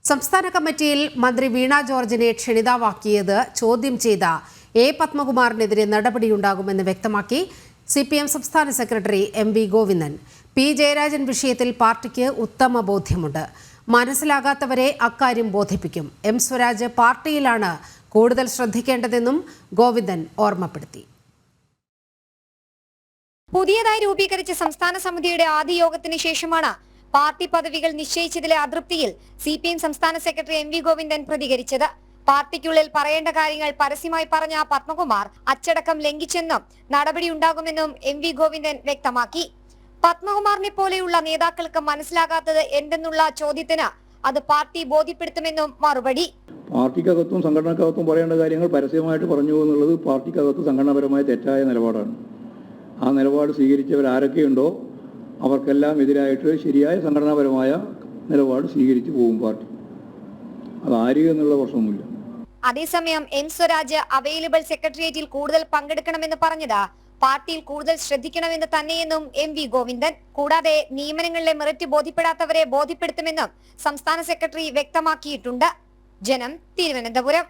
സംസ്ഥാന കമ്മിറ്റിയിൽ മന്ത്രി വീണ ജോർജിനെ ക്ഷണിതാവാക്കിയത് ചോദ്യം ചെയ്ത എ പത്മകുമാറിനെതിരെ നടപടിയുണ്ടാകുമെന്ന് വ്യക്തമാക്കി CPM സംസ്ഥാന secretary MV Govindan. P Jayarajan വിഷയത്തിൽ പാർട്ടിക്ക് ഉത്തമ ബോധ്യമുണ്ട്. മനസ്സിലാകാത്തവരെ അക്കാര്യം ബോധിപ്പിക്കും. M സ്വരാജ് പാർട്ടിയിലാണ് കൂടുതൽ ശ്രദ്ധിക്കേണ്ടതെന്നും ഗോവിന്ദൻ ഓർമ്മപ്പെടുത്തി. പുതിയതായി രൂപീകരിച്ച സംസ്ഥാന സമിതിയുടെ ആദ്യ യോഗത്തിന് ശേഷമാണ് പാർട്ടി പദവികൾ നിശ്ചയിച്ചതിലെ അതൃപ്തിയിൽ CPM സംസ്ഥാന സെക്രട്ടറി MV ഗോവിന്ദൻ പ്രതികരിച്ചത്. പാർട്ടിക്കുള്ളിൽ പറയേണ്ട കാര്യങ്ങൾ പരസ്യമായി പറഞ്ഞ പത്മകുമാർ അച്ചടക്കം ലംഘിച്ചെന്നും നടപടിയുണ്ടാകുമെന്നും MV ഗോവിന്ദൻ വ്യക്തമാക്കി. പത്മകുമാറിനെ പോലെയുള്ള നേതാക്കൾക്ക് മനസ്സിലാകാത്തത് എന്തെന്നുള്ള ചോദ്യത്തിന് അത് പാർട്ടി ബോധ്യപ്പെടുത്തുമെന്നും മറുപടി. പാർട്ടിക്കകത്തും സംഘടനക്കകത്തും പറയേണ്ട കാര്യങ്ങൾ പരസ്യമായിട്ട് പറഞ്ഞു എന്നുള്ളത് പാർട്ടിക്കകത്ത് സംഘടനാപരമായ തെറ്റായ നിലപാടാണ്. ആ നിലപാട് സ്വീകരിച്ചവരാരൊക്കെയുണ്ടോ അവർക്കെല്ലാം എതിരായിട്ട് ശരിയായ സംഘടനാപരമായ നിലപാട് സ്വീകരിച്ചു പോകും പാർട്ടി. അതാര് എന്നുള്ള പ്രശ്നമൊന്നുമില്ല. അതേസമയം M സ്വരാജ് അവൈലബിൾ സെക്രട്ടേറിയറ്റിൽ കൂടുതൽ പങ്കെടുക്കണമെന്ന് പറഞ്ഞത് പാർട്ടിയിൽ കൂടുതൽ ശ്രദ്ധിക്കണമെന്ന് തന്നെയെന്നും MV ഗോവിന്ദൻ. കൂടാതെ നിയമനങ്ങളിലെ മെറിറ്റ് ബോധ്യപ്പെടാത്തവരെ ബോധ്യപ്പെടുത്തുമെന്നും സംസ്ഥാന സെക്രട്ടറി വ്യക്തമാക്കിയിട്ടുണ്ട്. ജനം, തിരുവനന്തപുരം.